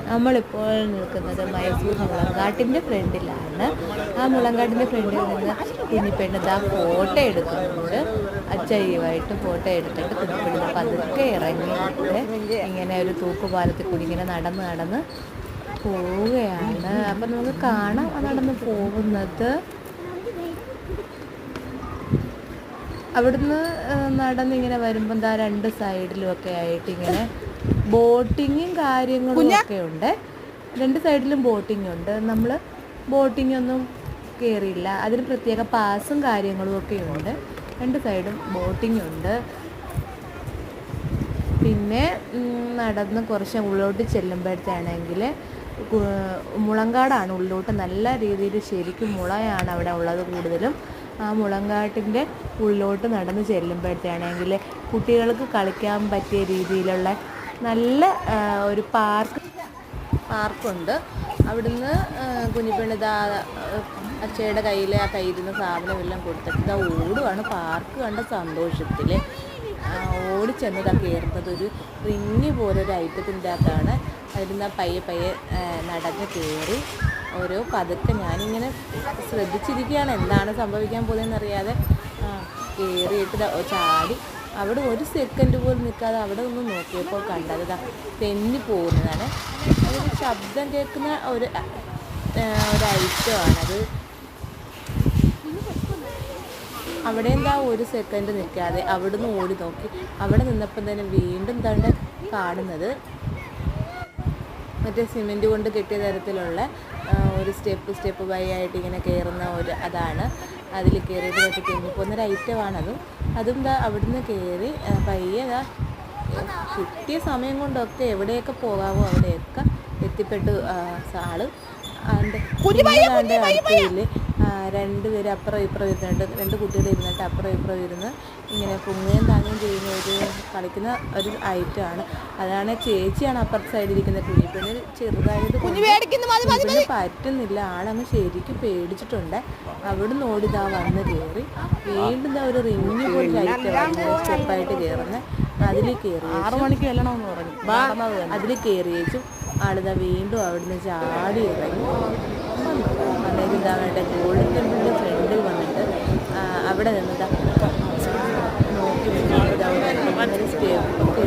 നമ്മളിപ്പോൾ നിൽക്കുന്നത് മൈസൂർ മുളങ്കാട്ടിൻ്റെ ഫ്രണ്ടിലാണ്. ആ മുളങ്കാട്ടിൻ്റെ ഫ്രണ്ടിൽ നിന്ന് കുഞ്ഞിപ്പെണ്ണ് ദാ ഫോട്ടോ എടുക്കുന്നുണ്ട്. അച്ചയ്യുമായിട്ട് ഫോട്ടോ എടുത്തിട്ട് കുഞ്ഞിപ്പെണ്ണ് പതുക്കെ ഇറങ്ങിയിട്ട് ഇങ്ങനെ ഒരു തൂക്കുപാലത്തിൽ കൂടി ഇങ്ങനെ നടന്ന് പോവുകയാണ്. അപ്പം നമുക്ക് കാണാം നടന്ന് പോകുന്നത്. അവിടുന്ന് നടന്നിങ്ങനെ വരുമ്പോൾ ദാ രണ്ട് സൈഡിലും ഒക്കെ ആയിട്ട് ഇങ്ങനെ ബോട്ടിങ്ങും കാര്യങ്ങളും ഒക്കെ ഉണ്ട്. രണ്ട് സൈഡിലും ബോട്ടിംഗ് ഉണ്ട്. നമ്മൾ ബോട്ടിംഗ് ഒന്നും കയറിയില്ല. അതിന് പ്രത്യേക പാസും കാര്യങ്ങളും ഒക്കെ ഉണ്ട്. രണ്ട് സൈഡും ബോട്ടിംഗ് ഉണ്ട്. പിന്നെ നടന്ന് കുറച്ച് ഉള്ളോട്ട് ചെല്ലുമ്പോഴത്തേണെങ്കിൽ മുളങ്കാടാണ് ഉള്ളോട്ട്. നല്ല രീതിയിൽ ശരിക്കും മുളയാണ് അവിടെ ഉള്ളത് കൂടുതലും. ആ മുളങ്കാട്ടിൻ്റെ ഉള്ളിലോട്ട് നടന്ന് ചെല്ലുമ്പോഴത്തേണെങ്കിൽ കുട്ടികൾക്ക് കളിക്കാൻ പറ്റിയ രീതിയിലുള്ള നല്ല ഒരു പാർക്കുണ്ട്. അവിടുന്ന് കുഞ്ഞിപ്പെണ്ണ് അച്ഛയുടെ കയ്യിൽ ആ കയ്യിരുന്ന സാധനമെല്ലാം കൊടുത്തിട്ട് ഇതാ ഓടുവാണ്. പാർക്ക് കണ്ട സന്തോഷത്തിൽ ഓടിച്ചെന്നതാണ് കയറുന്നത്. ഒരു റിങ് പോലൊരു ഐറ്റത്തിൻ്റെ അകത്താണ്. അതിരുന്ന പയ്യെ നടന്ന് കയറി ഓരോ പതുക്കെ ഞാനിങ്ങനെ ശ്രദ്ധിച്ചിരിക്കുകയാണ് എന്താണ് സംഭവിക്കാൻ പോകുന്നതെന്നറിയാതെ. കയറിയിട്ട് ചാടി അവിടെ ഒരു സെക്കൻഡ് പോലും നിൽക്കാതെ അവിടെ ഒന്ന് നോക്കിയപ്പോൾ കണ്ടത് തെന്നി പോകുന്നതാണ്. അതൊരു ശബ്ദം കേൾക്കുന്ന ഒരു ഐറ്റമാണത്. അവിടെ എന്താ ഒരു സെക്കൻഡ് നിൽക്കാതെ അവിടുന്ന് ഓടി നോക്കി. അവിടെ നിന്നപ്പം തന്നെ വീണ്ടും തന്നെ കാണുന്നത് മറ്റേ സിമെൻറ്റ് കൊണ്ട് കെട്ടിയ തരത്തിലുള്ള ഒരു സ്റ്റെപ്പ് ബൈ ആയിട്ട് ഇങ്ങനെ കയറുന്ന ഒരു അതാണ്. അതിൽ കയറിയിട്ട് വെച്ച് തെന്നിപ്പോകുന്നൊരു ഐറ്റമാണതും. അതും അവിടുന്ന് കയറി പയ്യെ കിട്ടിയ സമയം കൊണ്ടൊക്കെ എവിടെയൊക്കെ പോകാമോ അവിടെയൊക്കെ എത്തിപ്പെട്ടു ആള്. അടുത്തതിൽ രണ്ടുപേരും അപ്പുറം ഇപ്പുറം ഇരുന്നിട്ട് രണ്ട് കുട്ടികൾ ഇരുന്നിട്ട് അപ്പുറം ഇപ്പുറം ഇരുന്ന് ഇങ്ങനെ പൊങ്ങുകയും താങ്ങുകയും ചെയ്യുന്ന ഒരു കളിക്കുന്ന ഒരു ഐറ്റമാണ്. അതാണ് ചേച്ചിയാണ് അപ്പുറത്തെ സൈഡിൽ ഇരിക്കുന്നത്. കുഞ്ഞിപ്പെണ്ണിൽ ചെറുതായത് കുഞ്ഞിപ്പെണ്ണിന് പറ്റുന്നില്ല. ആളങ്ങ് ശരിക്കും പേടിച്ചിട്ടുണ്ട്. അവിടുന്ന് ഓടിതാ വന്ന് കയറി വീണ്ടും ഒരു റിങ് പോലെ ഐറ്റമാണ് സ്റ്റെപ്പായിട്ട് കയറുന്നത്. അതിൽ കയറി 6 മണിക്ക് ചെല്ലണമെന്ന് പറഞ്ഞു. അതിൽ കയറിയേച്ചും ആളിതാ വീണ്ടും അവിടുന്ന് ചാടി ഇറങ്ങി അതായത് ഇതാ വേണ്ട ഗോൾഡൻ ടെമ്പിളിൻ്റെ ഫ്രണ്ടിൽ വന്നിട്ട് അവിടെ നിന്നിതാ നോക്കി സ്റ്റെപ്പൊക്കെ